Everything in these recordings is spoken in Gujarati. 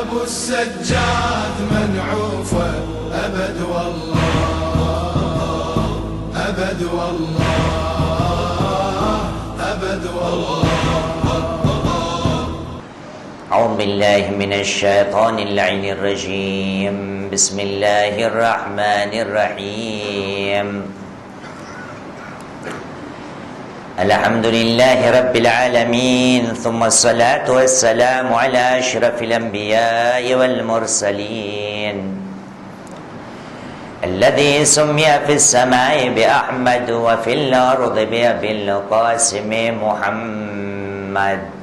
أبو السجاد منعوفة أبد والله أبد والله أبد والله. أعوذ بالله من الشيطان اللعين الرجيم. بسم الله الرحمن الرحيم. الحمد لله رب العالمين، ثم الصلاة والسلام على أشرف الأنبياء والمرسلين الذي سمي في السماء بأحمد وفي الأرض بأبي القاسم محمد.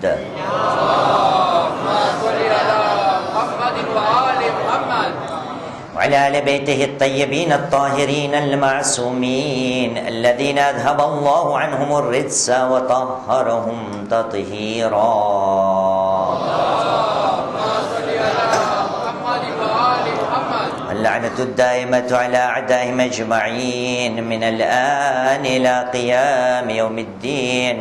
وعلى آل بيته الطيبين الطاهرين المعصومين الذين أذهب الله عنهم الرجس وطهرهم تطهيرا. اللعنة الدائمة على أعدائهم أجمعين من الآن إلى قيام يوم الدين.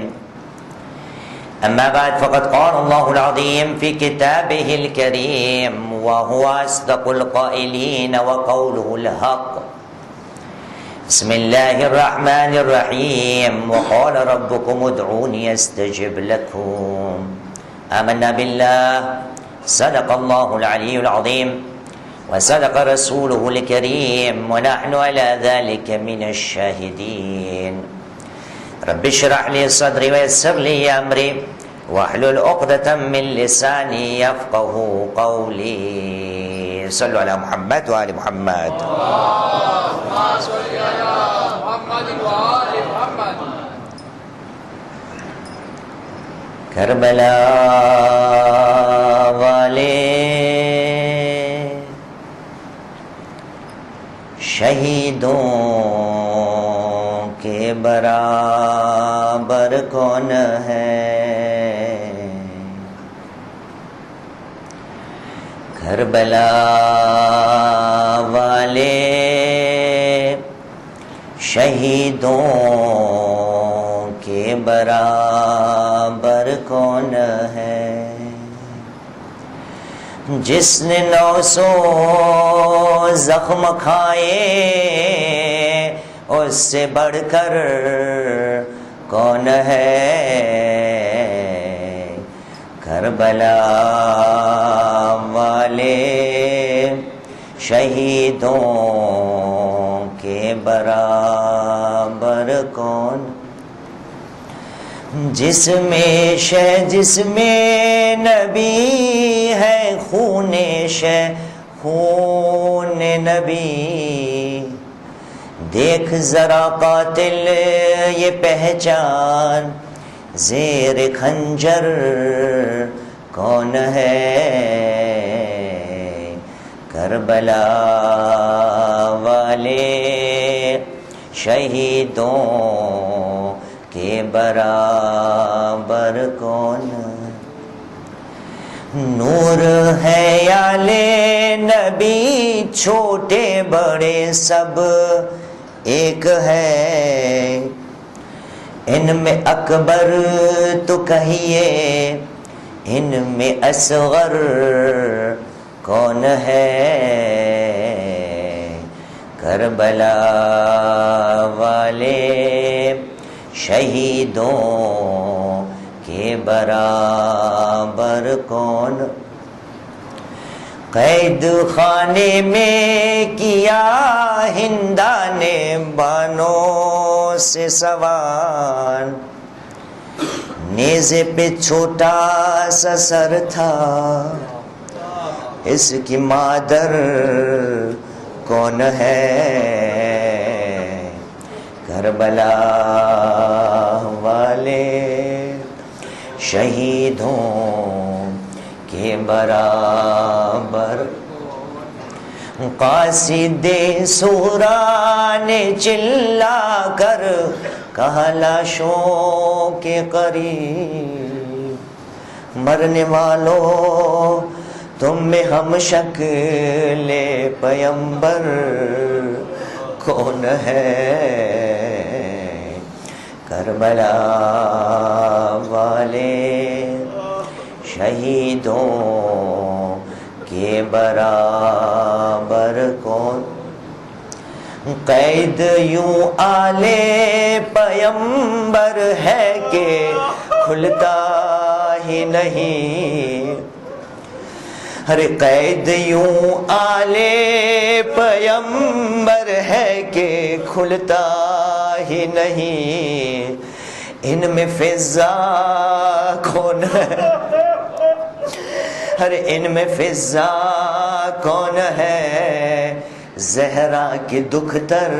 أما بعد، فقد قال الله العظيم في كتابه الكريم وهو أصدق القائلين وقوله الحق. بسم الله الرحمن الرحيم. وقال ربكم ادعوني أستجب لكم. آمنا بالله، صدق الله العلي العظيم وصدق رسوله الكريم ونحن على ذلك من الشاهدين. رب اشرح لي صدري ويسر لي أمري واحلل عقدة من لساني يفقه قولي. صلوا على محمد وآل محمد. اللهم صل على محمد وآل محمد. کربلا والے شہیدوں کے برابر کون ہے؟ کربلا والے شہیدوں کے برابر کون ہے؟ جس نے 900 زخم کھائے اس سے بڑھ کر کون ہے؟ کربلا والے شہیدوں کے برابر کون؟ جس میں نبی ہے خون نبی، دیکھ ذرا قاتل یہ پہچان زیر خنجر کون ہے؟ کربلا والے شہیدوں کے برابر کون؟ نور ہے آلے نبی چھوٹے بڑے سب ایک ہے، ان میں اکبر تو کہیے ان میں اصغر کون ہے؟ کربلا والے شہیدوں کے برابر کون؟ قید خانے میں کیا ہندان بانوں سے سوار، نیزے پہ چھوٹا سا سر تھا، اس کی مادر کون ہے؟ کربلا والے شہیدوں کے برابر قاصد سورا نے چلا کر کہا لاشوں کے قریب، مرنے والوں تم میں ہم شکل پیمبر کون ہے؟ کربلا والے شہیدوں के बराबर कौन। कैद यूं आले पैगंबर है कि खुलता ही नहीं। अरे कैद यूं आले पैगंबर है कि खुलता ही नहीं। इनमें फिजा कौन है, अरे इनमें फिजा कौन है। ज़हरा के दुख्तर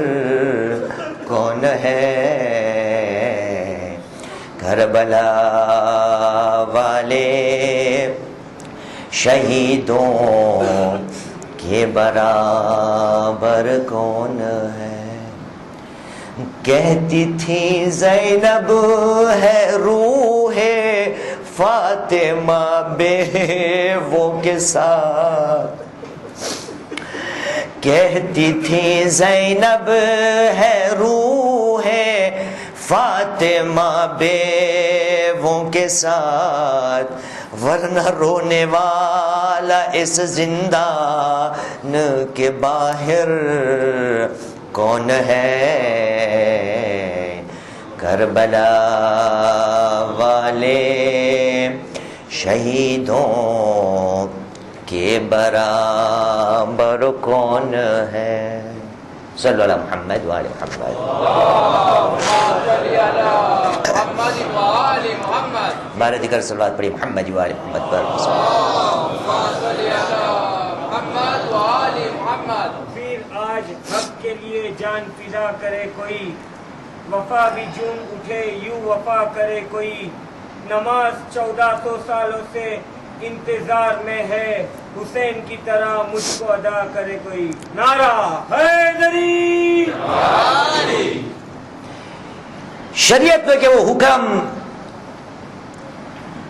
कौन है। करबला वाले शहीदों के बराबर कौन है। कहती थी ज़ैनब है रूहे फातिमा बेवों के साथ। कहती थी ज़ैनब है रूहे फातिमा बेवों के साथ। वरना रोने वाला इस जिंदान के बाहर कौन है। करबला वाले शहीदों के बराबर कौन है। सल्लल्लाहु अलैहि मोहम्मद वाले मोहम्मद। बारह दिकर सलवात पढ़ी मोहम्मद वाले मोहम्मद पर। फिर आज हक के लिए जान फिदा करे कोई। वफा भी झूम उठे यूं वफा करे कोई। नमाज 1400 सालों से इंतजार में है। हुसैन की तरह मुझको अदा करे कोई। नारा हैदरी। શરીયત એક એવો હુકમ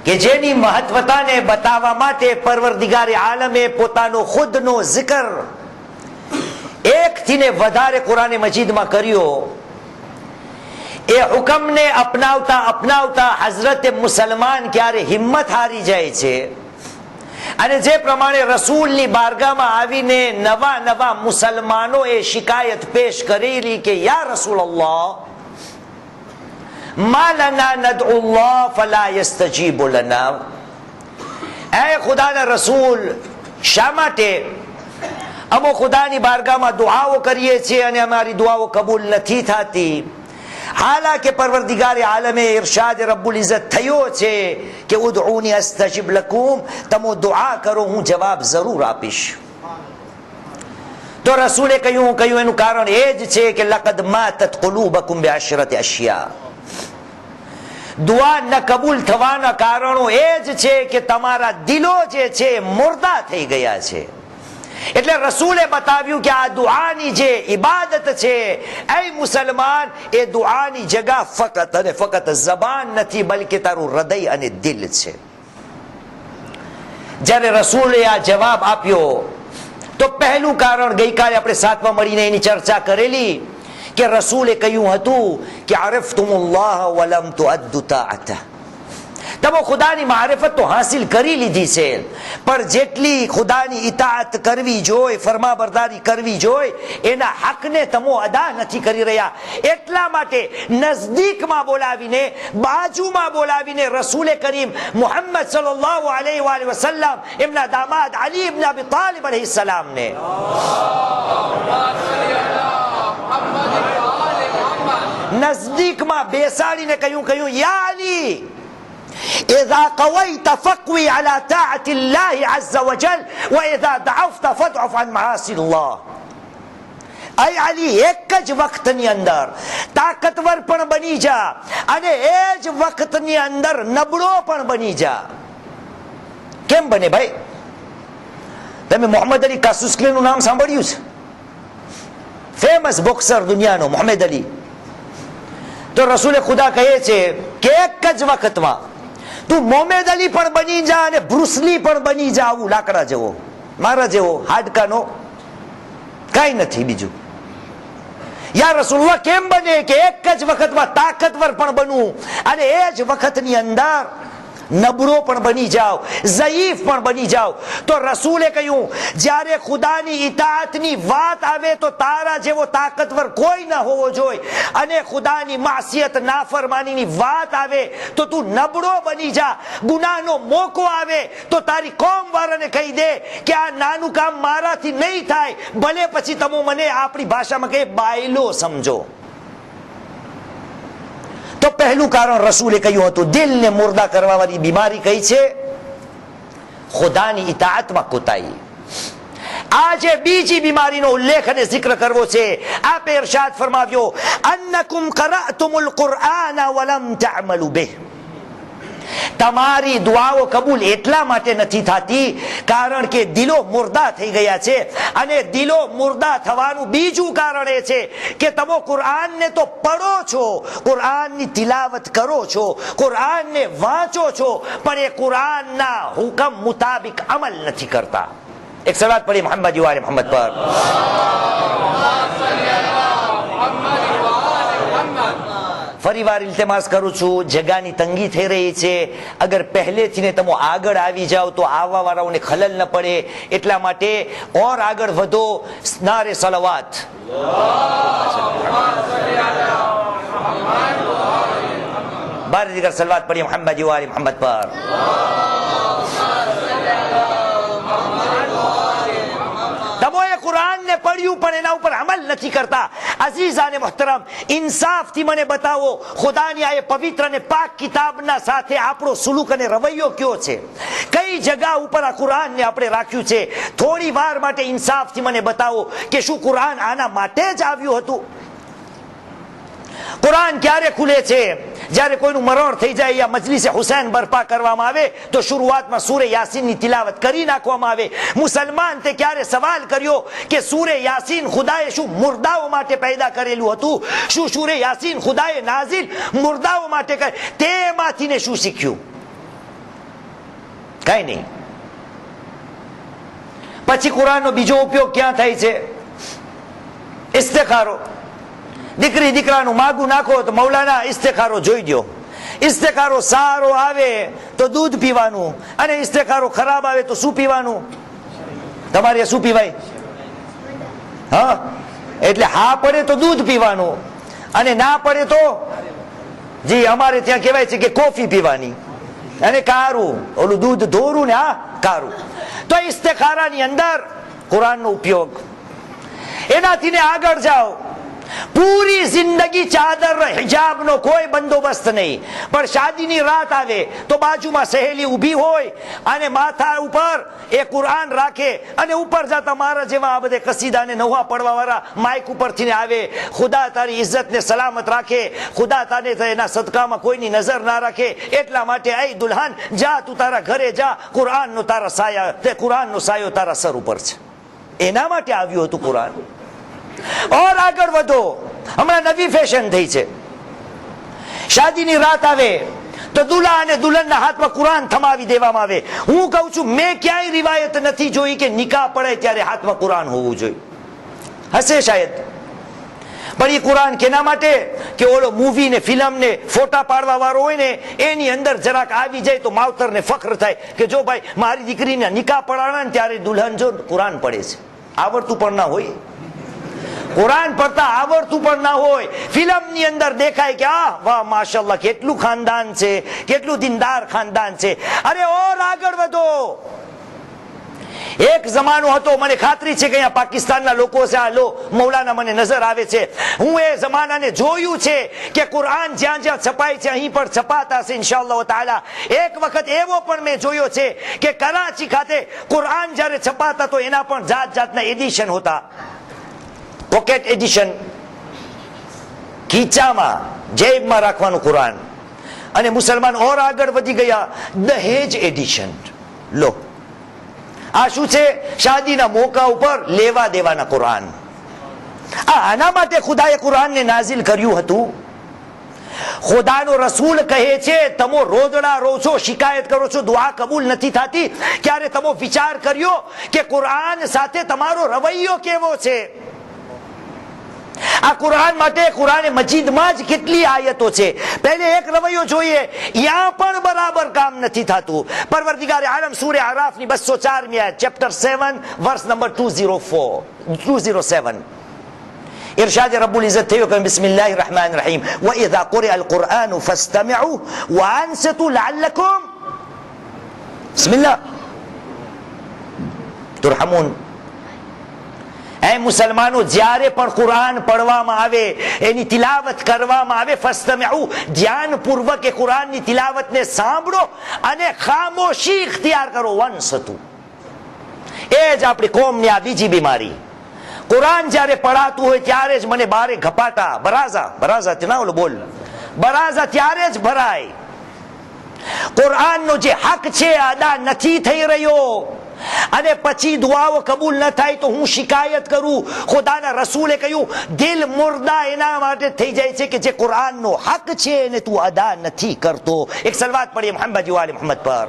કે જેની મહત્વતાને બતાવવા માટે પરવરદિગારે આલમે પોતાનો ખુદનો zikr એકથી ને વધારે કુરાન મજીદમાં કર્યો। એ હુકમને અપનાવતા અપનાવતા હઝરત મુસલમાન ક્યારે હિંમત હારી જાય છે અને જે પ્રમાણે રસૂલની બારગાહમાં આવીને નવા નવા મુસલમાનોએ શિકાયત પેશ કરેલી કે યા રસૂલલ્લાહ मा लना नदउल्लाह फला यस्तजीबु लना। ए खुदाना रसूल શા માટે અમો ખુદાની બારગાહમાં દુઆઓ કરીએ છીએ અને અમારી દુઆઓ કબૂલ નથી થતી। હાલાકે પરવરદિગારે આલમે ઇરશાદ રબ્બુલ ઇઝ્ઝત થયો છે કે ઉદઉની અસ્તજીબ લકુમ, તમો દુઆ કરો હું જવાબ જરૂર આપીશ। તો રસૂલે કહ્યું એનું કારણ એ જ છે કે લકદ માતત કુલુબકુમ બિઅશરતિ અશિયા। દુઆ ન કબૂલ થવાના કારણો એ જ છે કે તમારા દિલો જે છે મુર્દા થઈ ગયા છે। એટલે રસૂલે બતાવ્યું કે આ દુઆની જે ઇબાદત છે એ મુસલમાન એ દુઆની જગા ફકત અને ફકત જબાન નથી બલકે તારું હૃદય અને દિલ છે। જ્યારે રસૂલે આ જવાબ આપ્યો તો પહેલું કારણ ગઈકાલે આપણે સાથમાં મળીને એની ચર્ચા કરેલી કે રસૂલે કહ્યું હતું કે અરફતુમુલ્લાહ વલમ તુઅદ્દુ તાઅતહ। તમે ખુદાની મારિફત તો હાસિલ કરી લીધી છે પણ જેટલી ખુદાની ઇતાઅત કરવી જોઈએ, ફરમાબરદારી કરવી જોઈએ એના હકને તમો અદા નથી કરી રહ્યા। એટલા માટે નજદીકમાં બોલાવીને બાજુમાં બોલાવીને રસૂલે કરીમ મુહમ્મદ સલ્લલ્લાહુ અલૈહિ વસલ્લમ એમના દામાદ અલી ઇબ્ન અબી તાલિબ અલૈહિ સલામને નજદીકમાં બેસાડીને કહ્યું યા અલી إذا قويت فقوي على طاعة الله عز وجل وإذا ضعفت فاضعف عن معاصي الله। أي علي एक જ વખતની અંદર તાકતવર પણ બની જા અને એ જ વખતની અંદર નબળો પણ બની જા। કેમ બને ભાઈ? તમે મોહમ્મદ અલી કાસુસ્કીનું નામ સાંભળ્યું છે? ફેમસ બોક્સર દુનિયાનો મોહમ્મદ અલી। તો રસૂલે ખુદા કહે છે કે એક જ વખતમાં તું મોહમ્મદ અલી પણ બની જા અને બ્રુસલી પણ બની જા, આવું લાકડા જેવો મારા જેવો હાડકાનો કાંઈ નથી બીજું। યા રસૂલુલ્લાહ કેમ બને કે એક જ વખતમાં તાકતવર પણ બનવું અને એ જ વખતની અંદર નબળો પણ બની જાઓ, ઝઈફ પણ બની જાઓ, તો રસૂલે કહ્યું જ્યારે ખુદાની ઇતાઅતની વાત આવે તો તારા જેવો તાકાતવર કોઈ ન હોવો જોઈએ, અને ખુદાની માસિયત નાફરમાનીની વાત આવે તો તું નબળો બની જા. ગુનાહનો મોકો આવે તો તારી કોમ વાળાને કહી દે કે આ નાનું કામ મારાથી નહીં થાય, ભલે પછી તમે મને આપણી ભાષામાં કહે બાયલો સમજો. તો પહેલું કારણ રસૂલે કહ્યું હતું દિલને મુર્દા કરવા વાળી બીમારી કઈ છે? ખુદાની ઇતાઅતમાં કોતાહી. આજે બીજી બીમારીનો ઉલ્લેખ અને zikr કરવો છે. આપે ઇરશાદ ફરમાવ્યો અન્નકુમ કરઅતુમુલ કુરઆન વલમ તઅમલુ બિહ. તમારી દુઆઓ કબૂલ એટલા માટે નથી થતી કારણ કે દિલો મુર્દા થઈ ગયા છે, અને દિલો મુર્દા થવાનું બીજું કારણ એ છે કે તમે કુરઆનને તો પડો છો, કુરઆનની તિલાવત કરો છો, કુરઆનને વાંચો છો, પણ એ કુરઆનના હુકમ મુતાબિક અમલ નથી કરતા. એક સલાત પડી મોહમ્મદ વાલે મોહમ્મદ પર. ફરી વાર ઇલ્તિમાસ કરું છું, જગાની તંગી થઈ રહી છે, અગર પહેલેથી ને તમે આગળ આવી જાઓ તો આવવા વાળાઓને ખલલ ન પડે, એટલા માટે ઓર આગળ વધો. નારે સલાવત. બાર દીકર સલાવત પડી મોહમ્મદ વાલે મોહમ્મદ પર. તમોએ કુરાનને પડ્યું પણ એના ઉપર અમલ નથી કરતા. અઝીઝાને મુહતરમ, ઇન્સાફથી મને બતાવો ખુદાની આ પવિત્ર અને પાક કિતાબના સાથે આપણો સુલુક અને રવૈયો કયો છે? કઈ જગા ઉપર આ કુરાનને આપણે રાખ્યું છે? થોડી વાર માટે ઇન્સાફથી મને બતાવો કે શું કુરાન આના માટે જ આવ્યું હતું? કુરાન ક્યારે ખુલે છે? જ્યારે કોઈનું મરણ થઈ જાય યા મજલિસે હુસૈન બરપા કરવામાં આવે તો શરૂઆતમાં સૂરે યાસીનની તિલાવત કરી નાખવામાં આવે. મુસલમાન તે ક્યારે સવાલ કર્યો કે સૂરે યાસીન ખુદાએ શું મુર્દાઓ માટે પેદા કરેલું હતું? શું સૂરે યાસીન ખુદાએ નાઝિલ મુર્દાઓ માટે કરે? તેમાંથી ને શું શીખ્યું? કઈ નહીં. પછી કુરાનનો બીજો ઉપયોગ ક્યાં થાય છે? ઇસ્તિખારો. દીકરી દીકરાનું માગું નાખો તો મૌલાના ઇસ્તિખારો જોઈ દો. ઇસ્તિખારો સારો આવે તો દૂધ પીવાનું, અને ઇસ્તિખારો ખરાબ આવે તો શું પીવાનું? તમારે શું પીવાય? હા, એટલે હા પડે તો દૂધ પીવાનું, અને ના પડે તો જી અમારે ત્યાં કહેવાય છે કે કોફી પીવાની, અને કારું ઓલું દૂધ ધોરું ને હા કારું. તો ઇસ્તિખારાની અંદર કુરાનનો ઉપયોગ. એનાથી ને આગળ જાઓ, પૂરી જિંદગી ચાદર હિજાબનો કોઈ બંદોબસ્ત નહીં, પણ શાદીની રાત આવે તો બાજુમાં સહેલી ઊભી હોય અને માથા ઉપર એ કુરાન રાખે, અને ઉપર જતા મારા જેવા આ બધે કસીદાને નવા પડવા વાળા માઇક ઉપરથી આવે, ખુદા તારી ઇજ્જતને સલામત રાખે, ખુદા તાને એના સદકામાં કોઈની નજર ના રાખે, એટલા માટે એ દુલ્હન જા, તું તારા ઘરે જા, કુરાનનો તારા સાયા, તે કુરાનનો સાયો તારા સર ઉપર છે. એના માટે આવ્યું હતું કુરાન. ઓર આગળ વધો, હમણાં નવી ફેશન થઈ છે, શાદીની રાત આવે તો દુલ્હા અને દુલ્હનના હાથમાં કુરાન થમાવી દેવામાં આવે. હું કહું છું મેં ક્યાંય રિવાયત નથી જોઈ કે નિકાહ પડે ત્યારે હાથમાં કુરાન હોવું જોઈએ. હશે શાયદ, પણ એ કુરાન કેના માટે? કે ઓલો મૂવી ને ફિલ્મ ને ફોટા પાડવા વાળો હોય ને એની અંદર જરાક આવી જાય તો માવતર ને ફખ્ર થાય કે જો ભાઈ મારી દીકરીને નિકાહ પડાવવા ને ત્યારે દુલ્હન જો કુરાન પડે છે. આવડતું પણ ના હોય, કુરાન પડતા આવડતું પણ ના હોય, ફિલ્મની અંદર દેખાય કે આ વાહ માશાઅલ્લાહ કેટલું ખાનદાન છે, કેટલું દીનદાર ખાનદાન છે. અરે ઓર આગળ વધો. એક જમાનો હતો, મને ખાતરી છે કે અહીંયા પાકિસ્તાનના લોકો છે, આ લો મૌલાના મને નજર આવે છે, હું એ જમાનાને જોયું છે કે કુરાન જ્યાં જ્યાં છપાય છે અહીં પણ છપાતા છે ઇન્શાઅલ્લાહ તાઆલા. એક વખત એવો પણ મેં જોયો છે કે કરાચી ખાતે કુરાન જ્યારે છપાતા તો એના પણ જાત જાતના એડિશન હતા, પોકેટ એડિશન, ખીચામાં જેબમાં રાખવાનું કુરાન. અને મુસલમાન ઓર આગળ વધી ગયા, દહેજ એડિશન. લો આ શું છે? શાદીના મોકા ઉપર લેવા દેવાના કુરાન. આના માટે ખુદાએ કુરાનને નાઝિલ કર્યું હતું. ખુદાનો રસૂલ કહે છે તમે રોદડા રો છો, શિકાયત કરો છો, દુઆ કબૂલ નથી થતી, ક્યારે તમે વિચાર કર્યો કે કુરાન સાથે તમારો રવૈયો કેવો છે? આ કુરાન માટે કુરાન મજીદમાં જ કેટલી આયતો છે. પહેલે એક રવૈયો જોઈએ, યા પણ બરાબર કામ નથી થતું. પરવરદિગાર આલમ સૂરે આરાફની 204મી આયત, ચેપ્ટર 7 વર્સ નંબર 207 ارشاد رب العزت થયો કે બિસ્મિલ્લાહિર રહમાનિર રહીમ واذا قرئ القرآن فاستمعوا وانصتوا لعلكم بسم الله ترحمون. એ મુસલમાનો, જ્યારે પણ કુરાન પડવામાં આવે, એની તિલાવત કરવામાં આવે, ફસ્તમિઉ, ધ્યાનપૂર્વક એ કુરાનની તિલાવતને સાંભળો અને ખામોશી ઇખ્તિયાર કરો. વંસતુ, એ જ આપણી કોમની આ બીજી બીમારી. કુરાન જ્યારે પડાતું હોય ત્યારે જ મને બારે ઘપાટા, બરાઝા ના ઓલો બોલ, બરાઝા ત્યારે જ ભરાય. કુરાનનો જે હક છે અદા નથી થઈ રહ્યો, અને પછી દુઆઓ કબૂલ ન થાય તો હું શિકાયત કરું. ખુદાના રસૂલે કહ્યું, દિલ મુર્દા એના માટે થઈ જાય છે કે જે કુરાનનો હક છે એને તું અદા નથી કરતો. એક સલવાત પડીએ મોહમ્મદ વાલે મોહમ્મદ પર.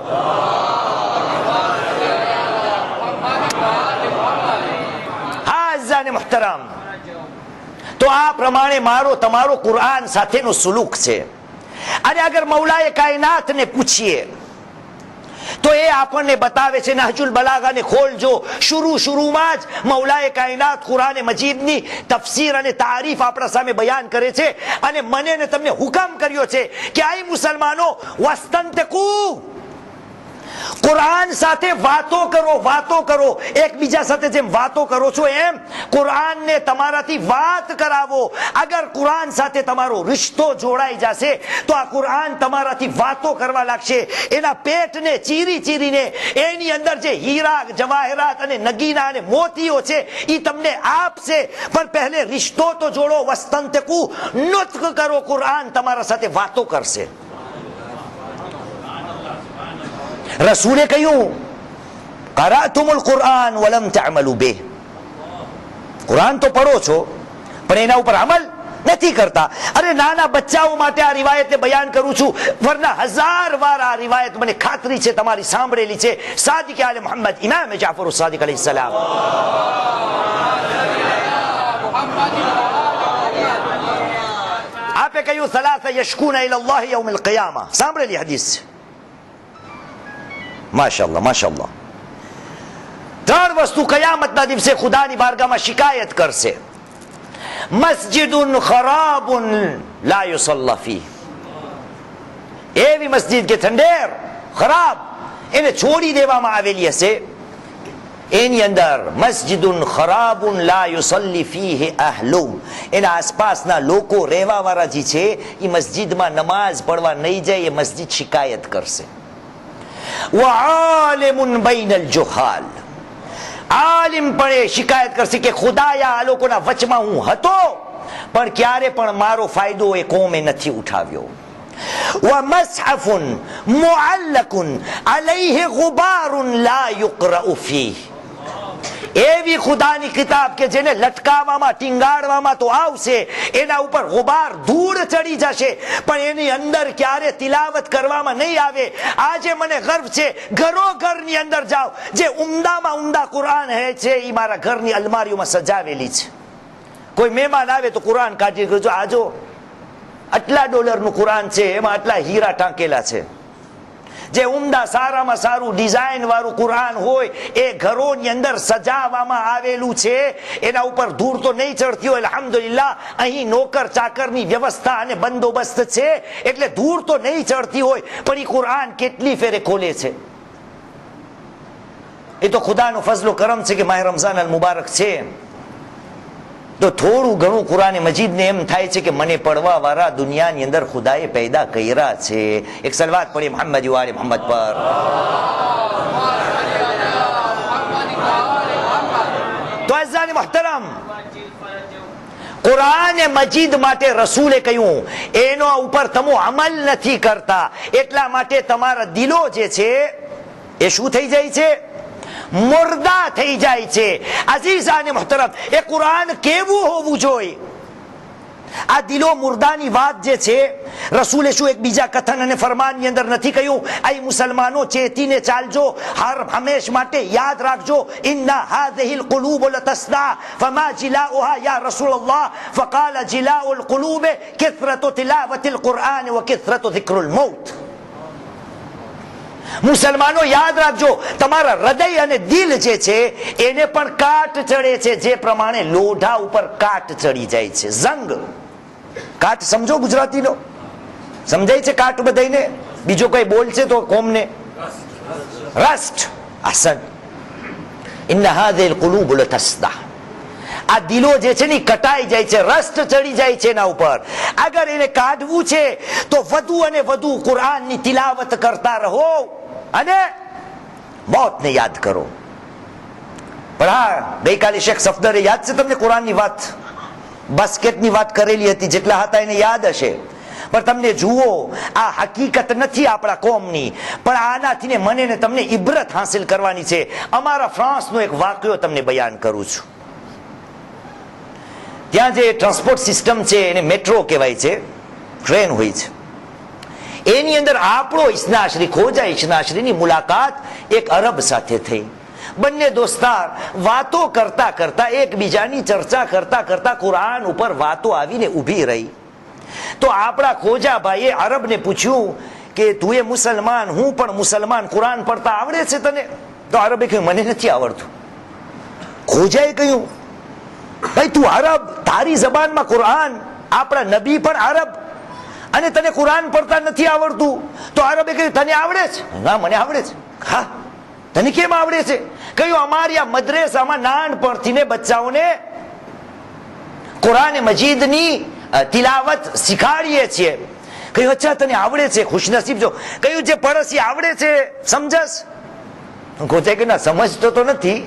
મુહતરમ, તો આ પ્રમાણે મારો તમારો કુરાન સાથેનો સુલુક છે. અને અગર મૌલાએ કાયનાતને પૂછીએ તો એ આપણને બતાવે છે, નહજુલ બલાગાને ખોલજો, શુરુમાં જ મૌલાએ કાયનાત કુરાન મજીદની તફસીર અને તારીફ આપણા સામે બયાન કરે છે. અને મને ને તમને હુકમ કર્યો છે કે આઈ મુસલમાનો, વસ્તંતકુ, કુરાન સાથે વાતો કરો. એકબીજા સાથે જેમ વાતો કરો છો એમ કુરાનને તમારાથી વાત કરાવો. અગર કુરાન સાથે તમારો રિશ્તો જોડાઈ જશે તો આ કુરાન તમારાથી વાતો કરવા લાગશે. એના પેટને ચીરીને એની અંદર જે હીરા, જવાહરાત અને નગીના અને મોતીઓ છે એ તમને આપશે. પણ પહેલે રિશ્તો તો જોડો. વસ્તંતકુ, નુત્ક કરો, કુરાન તમારા સાથે વાતો કરશે. રસૂલે કહ્યું, કરાતુમુલ કુરાન વલમ તઅમલુ બિહ, કુરાન તો પઢો છો પણ એના ઉપર અમલ નથી કરતા. અરે નાના બચ્ચાઓ માટે આ રિવાયતને બયાન કરું છું, વરના 1000 વાર આ રિવાયત મને ખાતરી છે તમારી સાંભળેલી છે. સાદિક આલે મોહમ્મદ ઇમામ જાફર સાદિક અલૈહિ સલામ, આપે કહ્યું, સલાસા યશકુના ઇલલ્લાહ યૌમલ કિયામah. સાંભળેલી હદીસ છે. માશાઅલ્લાહ. 3 વસ્તુ કયામતના દિવસે ખુદાની બારગાહમાં શિકાયત કરશે. મસ્જિદુન ખરાબુન લા યુસલ્લા ફી, એવી મસ્જિદ કે ઠંડેર, ખરાબ, એને છોડી દેવામાં આવેલી હશે. એની અંદર મસ્જિદુન ખરાબુન લા યુસલ્લી ફીહી અહલુહ, એના આસપાસના લોકો, રહેવાવાળા જે છે એ મસ્જિદમાં નમાઝ પડવા નહીં જાય, એ મસ્જિદ શિકાયત કરશે. વઆલિમુન બૈનલ જુહાલ, આલિમ પણ એ શિકાયત કરશે કે ખુદાયા, આ લોકોના વચમાં હું હતો પણ ક્યારે પણ મારો ફાયદો એ કોમે નથી ઉઠાવ્યો. વમસ્હફુન મુઅલ્લકુન અલૈહિ ગુબારુન લા યુકરઉ ફીહ, એવી ખુદાની કિતાબ કે જેને લટકાવવામાં, ટીંગાડવામાં તો આવશે, એના ઉપર ગુબાર, ધૂળ ચડી જશે, પણ એની અંદર ક્યારે તિલાવત કરવામાં નહીં આવે. આજે મને ગર્વ છે, ઘરોઘરની અંદર જાઓ, જે ઉમદામાં ઉમદા કુરાન છે એ મારા ઘરની અલમારીઓમાં સજાવેલી છે. કોઈ મહેમાન આવે તો કુરાન કાઢી ગયો, આજો આટલા $નું કુરાન છે, એમાં આટલા હીરા ટાંકેલા છે. જે ઉમદા, સારામાં સારું ડિઝાઇન વાળું કુરાન હોય એ ઘરોની અંદર સજાવવામાં આવેલું છે. એના ઉપર ધૂળ તો નહીં ચડતી હોય, અલ્હમ્દુલિલ્લાહ. અહીં નોકર ચાકરની વ્યવસ્થા અને બંદોબસ્ત છે એટલે ધૂળ તો નહીં ચડતી હોય, પણ એ કુરાન કેટલી ફેરે ખોલે છે. એ તો ખુદાનો ફઝલો કરમ છે કે માહ રમઝાન અલ મુબારક છે તો થોડું ઘણું કુરાન મજીદને એમ થાય છે કે મને પડવા વાળા દુનિયાની અંદર ખુદાએ પેદા કર્યા છે. એક સલવાત પડી મોહમ્મદ વાલે મોહમ્મદ પર. તો અઝાની મુહતરમ, કુરાન મજીદ માટે રસૂલે કહ્યું એનો ઉપર તમે અમલ નથી કરતા, એટલા માટે તમારા દિલો જે છે એ શું થઈ જાય છે? મુર્દા થઈ જાય છે. અઝીઝાને મુહતરમ, એ કુરાન કેવું હોવું જોઈએ? આ દિલો મુર્દાની વાત જે છે, રસૂલે શું એક બીજા કથન અને ફરમાનની અંદર નથી કહ્યું, આ મુસલમાનો ચેતીને ચાલજો, હર હંમેશ માટે યાદ રાખજો, ઇન્ના હાઝિહિલ કુલૂબ લતસ્દા ફમા જિલાઉહા યા રસૂલલ્લાહ ફકાલ જિલાઉલ કુલૂબ કસરતુ તિલાવતિલ કુરઆન વ કસરતુ ઝિક્રુલ મૌત. મુસલમાનો યાદ રાખજો, તમારા હૃદય અને દિલ જે છે એને પણ કાટ ચડે છે, જે પ્રમાણે લોઢા ઉપર કાટ ચડી જાય છે. ઝંગ, કાટ સમજો ગુજરાતીનો? સમજાય છે કાટ બધાઈને? બીજો કઈ બોલશે તો કોમને? રસ્ટ. અસન ઇન્ના હાઝિલ કુલૂબ લતસ્દા. આ દિલો જે છે ને કટાઈ જાય છે, રસ્ટ ચડી જાય છે એના ઉપર. અગર એને કાઢવું છે તો વધુ અને વધુ કુરાનની તિલાવત કરતા રહો અને મોતને યાદ કરો. પણ હા, ગઈકાલે શેખ સફદરે, યાદ છે તમને કુરાનની વાત, બાસ્કેટની વાત કરેલી હતી, જેટલા હતા એને યાદ હશે. પણ તમને જુઓ, આ હકીકત નથી આપણા કોમની, પણ આનાથી ને મને ને તમને ઇબરત હાંસિલ કરવાની છે. અમારા ફ્રાન્સનો એક વાક્યો તમને બયાન કરું છું. ત્યાં જે ટ્રાન્સપોર્ટ સિસ્ટમ છે એને મેટ્રો કહેવાય છે, ટ્રેન હોય છે. એની અંદર આપણો ઇસ્નાશ્રી, ખોજા ઇસ્નાશ્રીની મુલાકાત એક અરબ સાથે થઈ. બંને દોસ્તાર વાતો કરતા કરતા, એકબીજાની ચર્ચા કરતા કરતા કુરાન ઉપર વાતો આવીને ઊભી રહી. તો આપણા ખોજાભાઈએ અરબને પૂછ્યું કે તું એ મુસલમાન, હું પણ મુસલમાન, કુરાન પડતા આવડે છે તને? તો અરબે કહ્યું મને નથી આવડતું. ખોજાએ કહ્યું ભાઈ તું અરબ, તારી જબાનમાં કુરાન, આપણા નબી પણ અરબ, અને તને કુરાન પડતા નથી આવડતું? તો અરબે કહ્યું તને આવડે છે? ના મને આવડે છે. હા, તને કેમ આવડે છે? કહ્યું અમારી આ મદ્રેસામાં નાનપણથી ને બચ્ચાઓને કુરાન મજીદની તિલાવત શીખાડીએ છીએ. કહ્યું અચ્છા તને આવડે છે, ખુશનસીબ છો. કહ્યું જે પડોશી આવડે છે સમજસ? ખોચાય કે ના સમજતો તો નથી,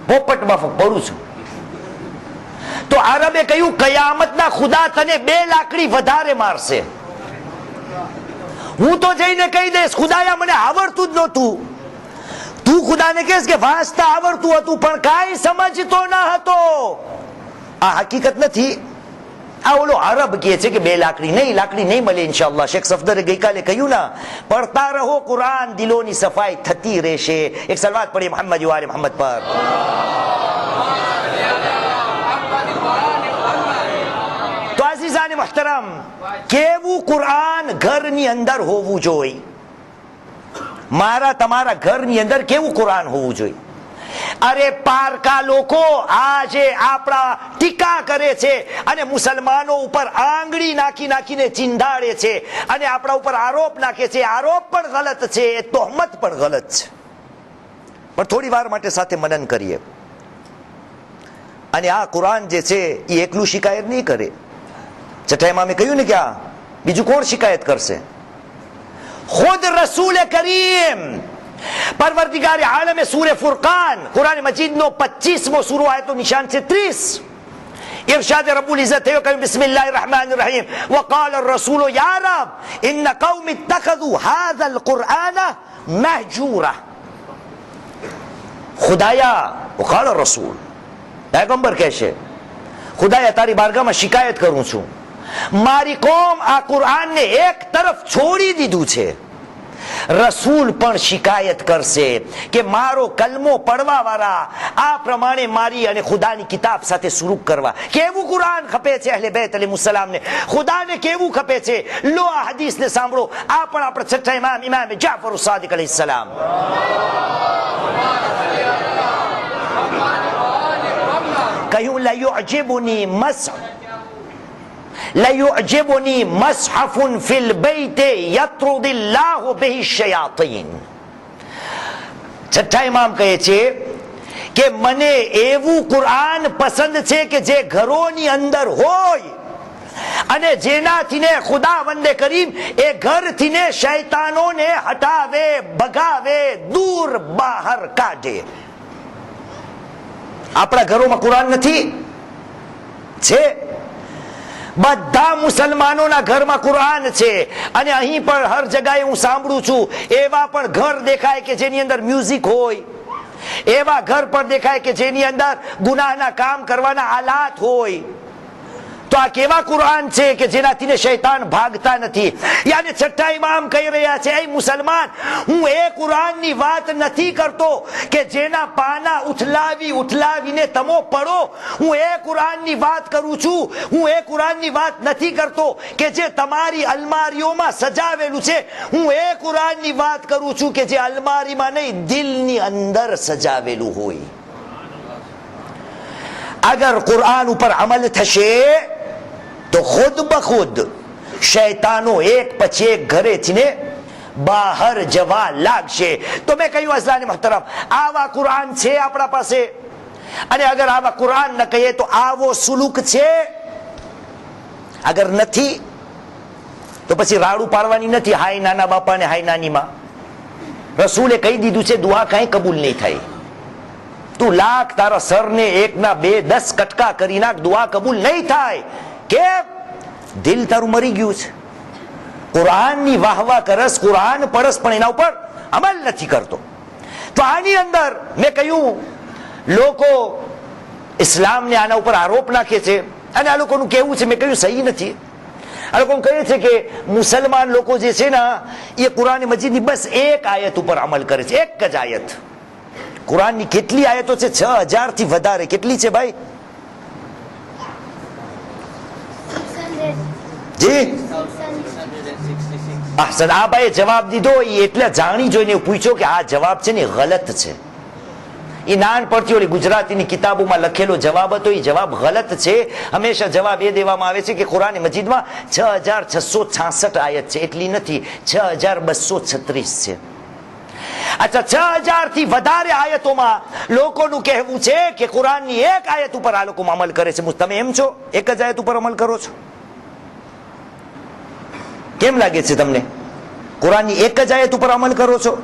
પોપટમાં પડું છું. તો આરબે કહ્યું કયામતના ખુદા તને 2 લાકડી વધારે મારશે. હું તો જઈને કહી દઈશ ખુદાયા મને આવડતું જ નહોતું. તું ખુદાને કહેશ કે વાંચતા આવડતું હતું પણ કાંઈ સમજતો ન હતો. આ હકીકત નથી. આ ઓલો અરબ કહે છે કે 2 લાકડી નહીં મળે ઇન્શાઅલ્લાહ. શેખ સફદરે ગઈકાલે કહ્યું ના, પડતા રહો કુરાન, દિલોની સફાઈ થતી રહેશે. એક સલવાત પડી મોહમ્મદ વાલે મોહમ્મદ પર. તો અઝીઝાને મુહતરમ, કેવું કુરાન ઘરની અંદર હોવું જોઈએ? મારા તમારા ઘરની અંદર કેવું કુરાન હોવું જોઈએ? અરે પારકા લોકો આજે આપણા ટીકા કરે છે અને મુસલમાનો ઉપર આંગળી નાખીને ચીંધાડે છે અને આપણા ઉપર આરોપ નાખે છે. આરોપ પણ ગલત છે, તોહમત પણ ગલત છે. પણ થોડી વાર માટે સાથે મનન કરીએ. અને આ કુરાન જે છે એ એકલું શિકાયત નહીં કરે. છઠ્ઠા ઇમામે કહ્યું ને કે આ બીજું કોણ શિકાયત કરશે? ખુદ રસૂલ કરીમ परवरदिगार आलम सूरे फुरकान कुरान मजीद नो 25मो सूरो आयतो निशान से 30 इरशाद रब्बुल इज्जत है कहीं बिस्मिल्लाहिर रहमानिर रहीम वक़ाल الرسول या रब इन कौम इत्तखذु हाज़ा القرآन महजूरा. खुदाया वक़ाल रसूल, पैगंबर कहशे खुदाया तारी बारगाहमां शिकायत करूं छूं, मारी कौम आ कुरान ने एक तरफ छोड़ी दीधुं छे. રસૂલ પણ શિકાયત કરશે કે મારો કલમો પડવા વાળા આ પ્રમાણે મારી અને ખુદાની કિતાબ સાથે સુરુક કરવા. કેવું કુરાન ખપે છે અહલે બેત અલૈહિસ્સલામને? ખુદાને કેવું ખપે છે? લો આ હદીસને સાંભળો. આ પણ આપણા છઠ્ઠા ઇમામ જાફર સાદિક અલૈહિસ્સલામ. કહ્યું લા યુઅજિબુની ليعجبني مصحف في البيت يطرد الله به الشياطين. છઠ્ઠા ઇમામ કહે છે કે મને એવું કુરાન પસંદ છે કે જે ઘરોની અંદર હોય અને જેનાથી ને ખુદાવંદે કરીમ એ ઘરથી ને શૈતાનોને હટાવે, ભગાવે, દૂર બહાર કાઢે. આપણા ઘરોમાં કુરાન નથી? છે. બધા મુસલમાનોના ઘરમાં કુરાન છે. અને અહીં પણ હર જગાએ હું સાંભળું છું એવા પણ ઘર દેખાય કે જેની અંદર મ્યુઝિક હોય, એવા ઘર પણ દેખાય કે જેની અંદર ગુનાહના કામ કરવાના આલાત હોય. તો તો આ કેવા કુરાન છે કે જેનાથી શૈતાન ભાગતા નથી? યાની છઠ્ઠા ઇમામ કહી રહ્યા છે, એ મુસલમાન, હું એ કુરાનની વાત નથી કરતો કે જેના પાના ઉથલાવીને તમો પડો. હું એ કુરાનની વાત કરું છું. હું એ કુરાનની વાત નથી કરતો કે જે તમારી અલમારીઓમાં સજાવેલું છે. હું એ કુરાનની વાત કરું છું કે જે અલમારીમાં નહીં, દિલની અંદર સજાવેલું હોય. અગર કુરાન ઉપર અમલ થશે તો ખુદ બખુદ શૈતાનો એક પછી એક ઘરેથી ને બહાર જવા લાગશે. તો મેં કહ્યું અઝલાની મહતરમ, આવા કુરાન છે આપણા પાસે, અને અગર આવા કુરાન ન કહીએ તો આવો સુલુક છે. અગર નથી તો પછી રાડું પાડવાની નથી, હાય નાના બાપા ને હાય નાની માં. રસૂલે કહી દીધું છે દુઆ કઈ કબૂલ નહીં થાય. તું લાખ તારા સરને એકના 2-10 કટકા કરી નાખ, દુઆ કબૂલ નહીં થાય. કેમ? દિલ તારું મરી ગયું છે. કુરાનની વાહવા કરસ, કુરાન પડસ, પણ એના ઉપર અમલ નથી કરતો. તો આની અંદર મેં કહ્યું લોકો ઇસ્લામને આના ઉપર આરોપ નાખે છે, અને આ લોકોનું કહેવું છે, મેં કહ્યું સહી નથી. આ લોકો કહે છે કે મુસલમાન લોકો જે છે ને એ કુરાન મજીદની બસ એક આયત ઉપર અમલ કરે છે, એક જ આયત. કુરાનની કેટલી આયતો છે? 6000 થી વધારે. કેટલી છે ભાઈ? જી આ ભાઈ જવાબ દીધો, એટલે જાણી જોઈને પૂછ્યો કે આ જવાબ છે ને ગલત છે. એ નાનપણથી ઓલી ગુજરાતીની કિતાબોમાં લખેલો જવાબ હતો, એ જવાબ ગલત છે. હંમેશા જવાબ એ દેવામાં આવે છે કે કુરાન મજીદમાં 6666 આયત છે, એટલી નથી, 6236 છે. અચ્છા, 6000 થી વધારે આયતોમાં લોકોનું કહેવું છે કે કુરાનની એક આયત ઉપર આ લોકો અમલ કરે છે. તમે એમ છો? એક જ આયત ઉપર અમલ કરો છો? કેમ લાગે છે તમને? કુરાનની એક જ આયત ઉપર અમલ કરો છો?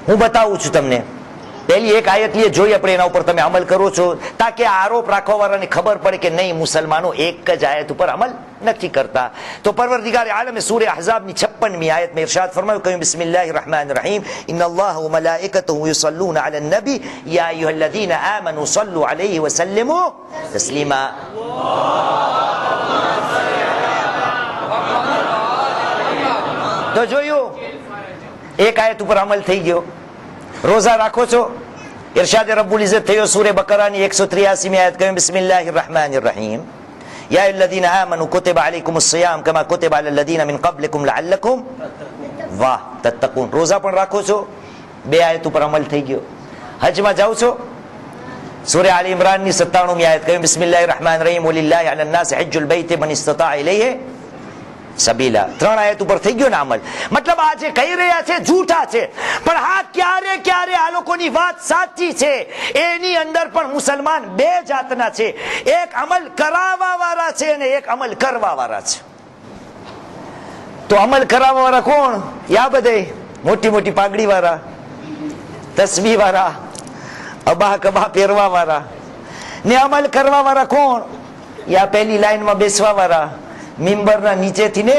હું બતાવું છું તમને. પહેલી એક આયત લઈએ, જોઈએ આપણે એના ઉપર તમે અમલ કરો છો, તાકે આરોપ રાખવા વાળાને ખબર પડે કે નહીં, મુસલમાનો એક જ આયત ઉપર અમલ નથી કરતા. તો પરવરદિગારે આલમે સૂરે અહઝાબની 56મી આયતમાં ઇરશાદ ફરમાયું, કહ્યું બિસ્મિલ્લાહિર rahmanir rahim, ઇન્નલ્લાહ વ મલાઇકતુહુ યુસલ્લુના અલન નબી યા અય્યુહલ્લઝીના આમનુ સલ્લુ અલૈહિ વ સલ્લિમુ તસ્લીમા. તો જોયું, એક આયત ઉપર અમલ થઈ ગયો. રોઝા રાખો છો? ઇરશાદ રબ્બુલ ઇઝ્ઝત થયો સૂરે બકરાની 183મી આયત, કહ્યું બિસ્મિલ્લાહિર rahmanir rahim, યા અય્યુહલ્લઝીના આમનુ કુતિબા અલૈકુમુસ સિયામ કમા કુતિબા અલલ્લઝીના મિન ક્બલિકુમ લઅલ્લકુમ વાહ તત્તકૂન. રોઝા પણ રાખો છો? 2 આયત ઉપર અમલ થઈ ગયો. હજમાં જાઓ છો? સૂરે આલી ઇમરાનની 97મી આયત, કહ્યું બિસ્મિલ્લાહિર rahmanir rahim, વલિલ્લાહિ અલન નાસ હજ્જુલ બૈત મન ઇસ્તતા ઇલૈહિ સબીલા. 3 આયત ઉપર થઈ ગયો ને અમલ. મતલબ આ જે કહી રહ્યા છે જૂઠા છે, પણ હા ક્યારે ક્યારે આ લોકોની વાત સાચી છે. એની અંદર પણ મુસલમાન 2 જાતના છે, એક અમલ કરાવવા વાળા છે અને એક અમલ કરવા વાળા છે. તો અમલ કરાવવા વાળા કોણ? યા બધે મોટી મોટી પાઘડી વાળા, તસ્બીહ વાળા, અબા કબા પહેરવા વાળા. ને અમલ કરવા વાળા કોણ? યા પહેલી લાઈનમાં બેસવા વાળા, મિંબરના નીચેથી ને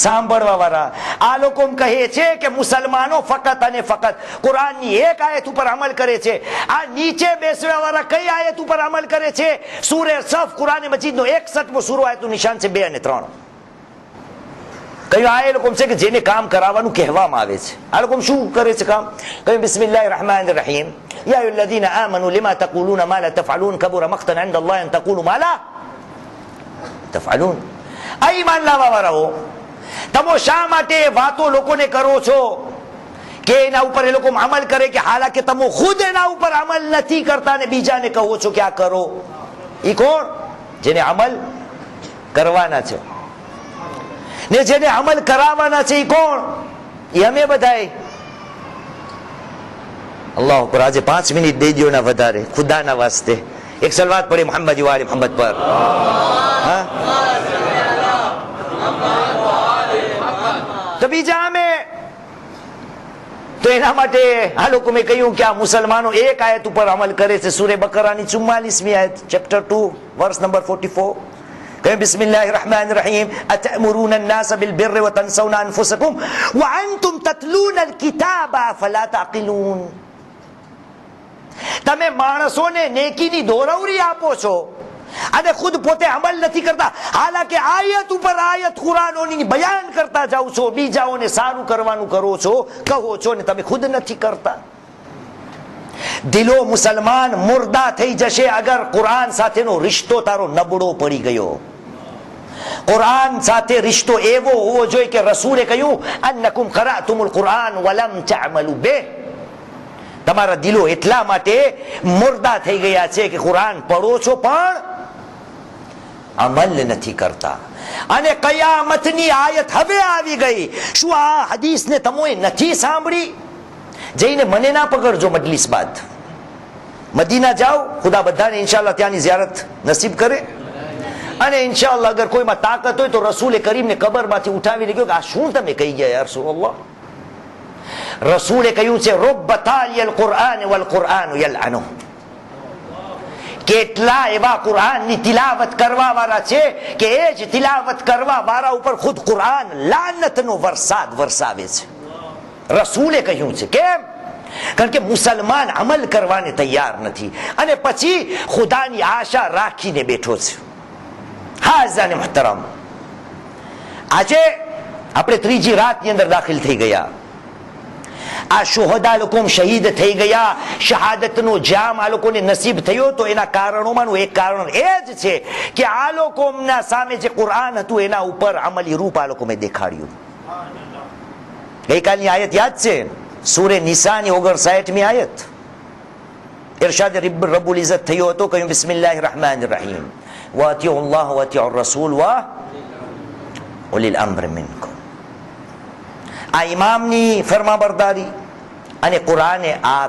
સાંભળવા વાળા. આ લોકો કહે છે કે મુસલમાનો ફકત અને ફકત કુરાનની એક આયત ઉપર અમલ કરે છે. આ નીચે બેસવા વાળા કઈ આયત ઉપર અમલ કરે છે? સૂરે સફ, કુરાન મજીદનો 61મો સૂરો, આયતનું નિશાન છે 2 અને 3. કયું આ એ લોકો છે કે જેને કામ કરાવવાનું કહેવામાં આવે છે. આ લોકો શું કરે છે કામ? કયું બિસ્મિલ્લાહિર rahmanir rahim, યા અય્યુહલ્લઝીના આમનુ લિમા તકૂલુના મા લા તફઅલૂન કબુરા મક્તન ઇન્દ અલ્લાહ અન તકૂલુ મા લા તફઅલૂન. આ ઈમાન લાવવા વાળાઓ, તમે શા માટે વાતો લોકોને કરો છો કે એના ઉપર એ લોકો અમલ કરે, કે હાલાકે તમે ખુદ એના ઉપર અમલ નથી કરતા ને બીજાને કહો છો કે આ કરો? ઈ કોણ? જેને અમલ કરવાના છે. ને જેને અમલ કરાવવાના છે ઈ કોણ? ઈ અમે બધાય. અલ્લાહ ઉપર આજે 5 મિનિટ દઈ દો ના વધારે, ખુદાના વાસ્તે. એક સલવાત પડી મોહમ્મદ વાલી મોહમ્મદ પર. હા, તો બીજા અમે. તો એના માટે આ લોકો મેં કહ્યું કે આ મુસલમાનો એક આયત ઉપર અમલ કરે છે. સૂરે બકરાની 44મી આયત, ચેપ્ટર 2, વર્સ નંબર 44. કહ્યું બિસ્મિલ્લાહિર rahmanir rahim, અતઅમુરુના અન-નાસ બિલ-બિર્રિ વ તનસૌના અનફુસકુમ વ અંતુમ તતલુના અલ-કિતાબા ફલા તાકિલૂન. તમે માણસોને નેકીની દોરવરી આપો છો, અને ખુદ પોતે અમલ નથી કરતા. હાલાકે આયત ઉપર આયત કુરાનોની બયાન કરતા જાઓ છો, બીજાઓને સારું કરવાનું કરો છો, કહો છો ને તમે ખુદ નથી કરતા. દિલો મુસલમાન મુર્દા થઈ જશે અગર કુરાન સાથેનો રિશ્તો તારો નબળો પડી ગયો. કુરાન સાથે રિશ્તો એવો હોવો જોઈએ કે રસૂલે કહ્યું અન્નકુમ કરાતુમુલ કુરાન વલમ તઅમલુ બિહ. તમારા દિલો એટલા માટે મુર્દા થઈ ગયા છે કે કુરાન પઢો છો પણ અમલ નથી કરતા. અને કયામતની આયત હવે આવી ગઈ. શું આ હદીસને તમે નથી સાંભળી? જઈને મને ના પકડજો મજલિસ બાદ. મદીના જાઓ, ખુદા બધાને ઇન્શાઅલ્લાહ ત્યાંની ઝિયારત નસીબ કરે. અને ઇન્શાઅલ્લાહ અગર કોઈમાં તાકાત હોય તો રસૂલે કરીમને કબરમાંથી ઉઠાવીને કહ્યું કે આ શું તમે કહી ગયા યા રસૂલલ્લાહ? રસૂલે કહ્યું છે રબ્બ તાલિયલ કુરઆન વલ કુરઆન યલઅનુ. કેટલા એવા કુરાનની તિલાવત કરવા વાળા છે કે એ જ તિલાવત કરવા વાળા ઉપર ખુદ કુરાન લાનતનો વરસાદ વરસાવે છે. રસૂલે કહ્યું છે. કેમ? કારણ કે મુસલમાન અમલ કરવાને તૈયાર નથી અને પછી ખુદાની આશા રાખીને બેઠો છે. હાઝાને મુહતરમ, આજે આપણે ત્રીજી રાતની અંદર દાખલ થઈ ગયા. આ શુહદા લોકો શહીદ થઈ ગયા, શહાદતનો જામ આ લોકોને નસીબ થયો. તો એના કારણોમાંનું એક કારણ એ જ છે કે આ લોકોના સામે જે કુરાન હતું એના ઉપર અમલી રૂપ આ લોકોએ દેખાડ્યું. ગઈકાલની આયત યાદ છે? સૂરે નિસાની 59મી આયત. ઇરશાદ રબ્બુલ ઇઝ્ઝત થયો હતો, કહ્યું બિસ્મિલ્લાહિર રહેમાનિર રહીમ વાતિઉ અલ્લાહ વાતિઉ રસૂલ વા ઉલિલ અમ્ર મિનકુમ. આ ઇમામની ફરમાબરદારી અને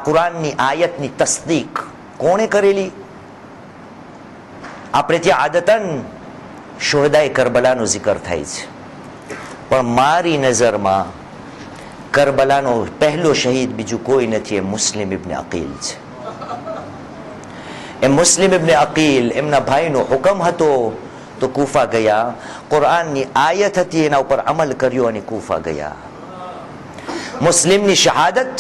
કુરાનની આયતની તસ્દીક કોણે કરેલી? આપણે ત્યાં આદતન શુહદાએ કરબલાનો zikr થાય છે, પણ મારી નજરમાં કરબલાનો પહેલો શહીદ બીજું કોઈ નથી, એ મુસ્લિમ ઇબ્ન અકીલ છે. એ મુસ્લિમ ઇબ્ન અકીલ, એમના ભાઈનો હુકમ હતો તો કૂફા ગયા. કુરાનની આયત હતી, એના ઉપર અમલ કર્યો અને કૂફા ગયા. મુસ્લિમની શહાદત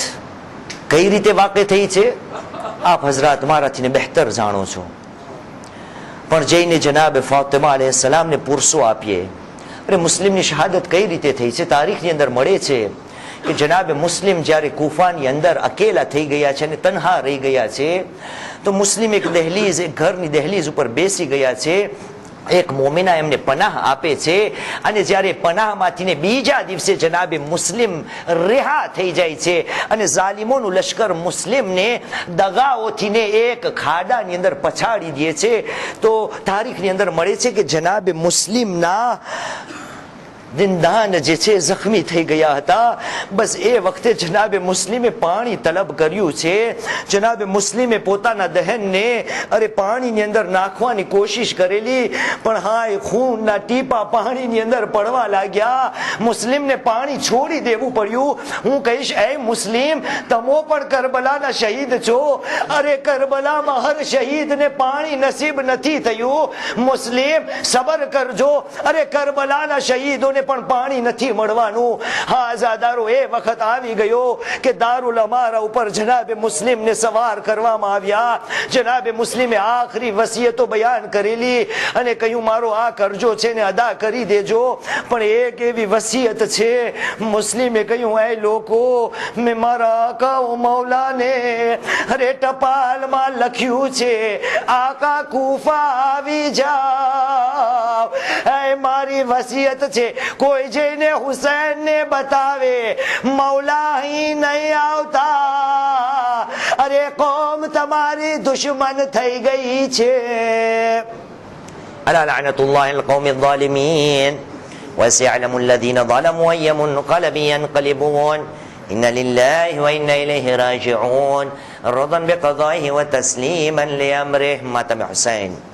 કઈ રીતે વાકઈ થઈ છે આપ હઝરાત મારાથી બહેતર જાણો છો. પણ જઈને જનાબ ફાતિમા અલૈહિસ્સલામને પુરસો આપીએ, અરે મુસ્લિમની શહાદત કઈ રીતે થઈ છે? તારીખની અંદર મળે છે કે જનાબ મુસ્લિમ જ્યારે કૂફાની અંદર અકેલા થઈ ગયા છે અને તન્હા રહી ગયા છે, તો મુસ્લિમ એક ઘરની દહેલીઝ ઉપર બેસી ગયા છે. એક મોમિના એમને પનાહ આપે છે અને જ્યારે પનાહમાંથી બીજા દિવસે જનાબે મુસ્લિમ રિહા થઈ જાય છે અને ઝાલિમોનું લશ્કર મુસ્લિમને દગાઓથીને એક ખાડાની અંદર પછાડી દે છે. તો તારીખની અંદર મળે છે કે જનાબે મુસ્લિમના દિંદાન જે છે જખ્મી થઈ ગયા હતા. બસ એ વખતે જનાબે મુસ્લિમે પાણી તલબ કર્યું છે. જનાબે મુસ્લિમે પોતાના દહેનને પાણીની અંદર નાખવાની કોશિશ કરેલી, પણ હાય ખૂનના ટીપા પાણીની અંદર પડવા લાગ્યા. મુસ્લિમને પાણી છોડી દેવું પડ્યું. હું કહીશ, એ મુસ્લિમ, તમો પણ કરબલાના શહીદ છો. અરે કરબલામાં હર શહીદને પાણી નસીબ નથી થયું. મુસ્લિમ સબર કરજો. અરે કરબલાના શહીદોને પણ પાણી નથી મળવાનું. હા, આઝાદારો એ વખત આવી ગયો કે દારુલ અમારા ઉપર જનાબે મુસ્લિમને સવાર કરવામાં આવ્યા. જનાબે મુસ્લિમે આખરી વસિયતો બયાન કરેલી અને કહ્યું મારો આ કરજો છે ને અદા કરી દેજો. પણ એક એવી વસિયત છે, મુસ્લિમે કહ્યું, એ લોકો, મેં મારા આકા મૌલાને ટપાલમાં લખ્યું છે, આકા કૂફા આવી જાવ. એ મારી વસિયત છે, કોઈ જઈને હુસૈનને બતાવે, મૌલા અહીં નહીં આવતા. અરે કોમ તમારી દુશ્મન થઈ ગઈ છે. અલા લઅનતુલ્લાહિ અલ કૌમિઝ ઝાલિમીન وسيعلم الذين ظلموا أي منقلب ينقلبون إن لله وإنا إليه راجعون رضا بقضائه وتسليما لأمره. ماتم حسين